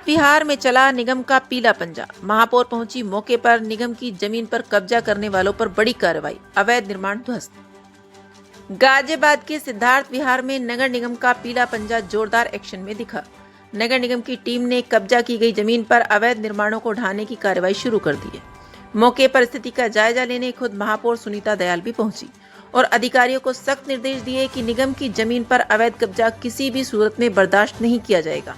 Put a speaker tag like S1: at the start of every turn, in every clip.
S1: सिद्धार्थ विहार में चला निगम का पीला पंजा। महापौर पहुंची मौके पर। निगम की जमीन पर कब्जा करने वालों पर बड़ी कार्रवाई, अवैध निर्माण ध्वस्त। गाजियाबाद के सिद्धार्थ विहार में नगर निगम का पीला पंजा जोरदार एक्शन में दिखा। नगर निगम की टीम ने कब्जा की गई जमीन पर अवैध निर्माणों को ढाने की कार्रवाई शुरू कर दी है। मौके पर स्थिति का जायजा लेने खुद महापौर सुनीता दयाल भी पहुंची और अधिकारियों को सख्त निर्देश दिए कि निगम की जमीन पर अवैध कब्जा किसी भी सूरत में बर्दाश्त नहीं किया जाएगा।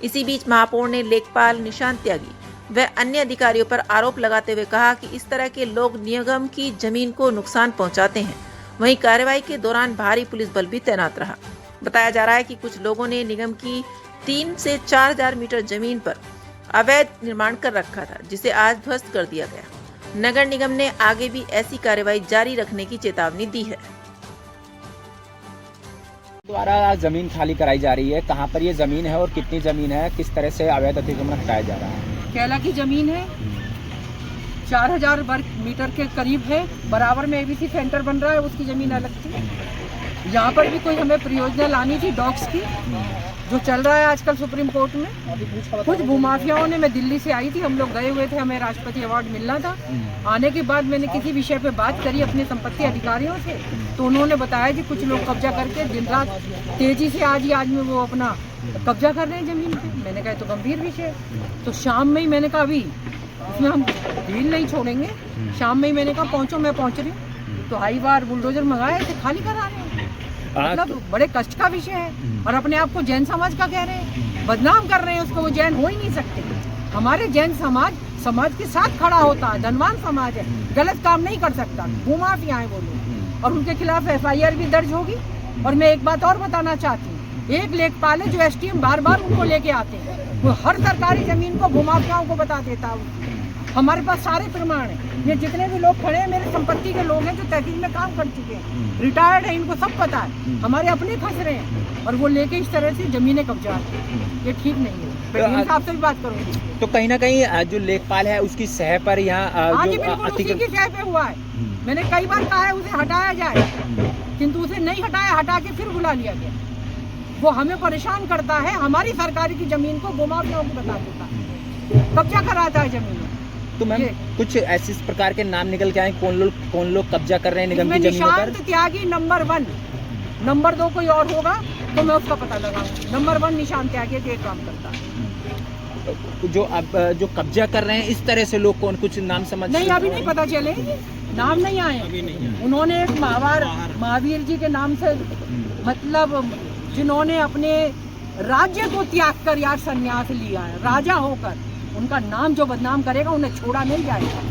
S1: इसी बीच महापौर ने लेखपाल निशांत त्यागी व अन्य अधिकारियों पर आरोप लगाते हुए कहा कि इस तरह के लोग निगम की जमीन को नुकसान पहुंचाते हैं। वहीं कार्रवाई के दौरान भारी पुलिस बल भी तैनात रहा। बताया जा रहा है कि कुछ लोगों ने निगम की 3 से 4,000 मीटर जमीन पर अवैध निर्माण कर रखा था, जिसे आज ध्वस्त कर दिया गया। नगर निगम ने आगे भी ऐसी कार्रवाई जारी रखने की चेतावनी दी है।
S2: द्वारा जमीन खाली कराई जा रही है, कहाँ पर ये जमीन है और कितनी जमीन है, किस तरह से अवैध अतिक्रमण हटाया जा रहा है?
S3: कैला की जमीन है, 4,000 वर्ग मीटर के करीब है। बराबर में एबीसी सेंटर बन रहा है, उसकी जमीन अलग थी। यहाँ पर भी कोई हमें परियोजना लानी थी डॉग्स की, जो चल रहा है आजकल सुप्रीम कोर्ट में। कुछ भूमाफियाओं ने, मैं दिल्ली से आई थी, हम लोग गए हुए थे, हमें राष्ट्रपति अवार्ड मिलना था। आने के बाद मैंने किसी विषय पे बात करी अपने संपत्ति अधिकारियों से, तो उन्होंने बताया कि कुछ लोग कब्जा करके दिन रात तेजी से आज में वो अपना कब्जा कर रहे हैं जमीन पे। मैंने कहा तो गंभीर विषय। तो शाम में ही मैंने कहा अभी इसमें हम ढील नहीं छोड़ेंगे। शाम में ही मैंने कहा पहुँचो, मैं पहुँच रही हूँ। तो हाई बार बुलडोजर मंगाए थे, खाली करा रहे हैं। मतलब बड़े कष्ट का विषय है। और अपने आप को जैन समाज का कह रहे हैं, बदनाम कर रहे हैं उसको। वो जैन हो ही नहीं सकते। हमारे जैन समाज के साथ खड़ा होता है, धनवान समाज है, गलत काम नहीं कर सकता। भूमाफिया है वो लोग, और उनके खिलाफ FIR भी दर्ज होगी। और मैं एक बात और बताना चाहती हूँ, एक लेखपाल है जो STM बार बार उनको लेके आते हैं, वो हर सरकारी जमीन को भूमाफियाओं को बता देता है। हमारे पास सारे प्रमाण हैं। ये जितने भी लोग खड़े हैं मेरे संपत्ति के लोग हैं, जो तहसील में काम कर चुके हैं, रिटायर्ड हैं, इनको सब पता है। हमारे अपने फंस रहे हैं और वो लेके इस तरह से जमीनें कब्जा हैं। ये ठीक नहीं है। मैं साहब से भी बात करूँगी।
S2: तो कहीं ना कहीं जो लेखपाल है उसकी सह पर यहाँ
S3: उसी की सह पे हुआ है। मैंने कई बार कहा है उसे हटाया जाए, किंतु उसे नहीं हटाया, हटा के फिर बुला लिया गया। वो हमें परेशान करता है, हमारी सरकारी की जमीन को भूमाफियाओं को बता देता है, कब्जा कराता है जमीन।
S2: तो मैम कुछ ऐसे इस प्रकार के नाम निकल के आए, कौन लोग कब्जा कर रहे हैं निगम की जमीनों पर?
S3: निशांत त्यागी नंबर 1, नंबर 2 कोई और होगा तो मैं उसका पता लगाऊंगा। नंबर 1 निशांत त्यागी ये काम करता है।
S2: जो कब्जा कर रहे हैं इस तरह से लोग कौन, कुछ नाम समझ
S3: नहीं, अभी नहीं पता चले, नाम नहीं आए। उन्होंने एक महावीर जी के नाम से, मतलब जिन्होंने अपने राज्य को त्याग कर यार संन्यास लिया है, राजा होकर, उनका नाम जो बदनाम करेगा उन्हें छोड़ा नहीं जाएगा।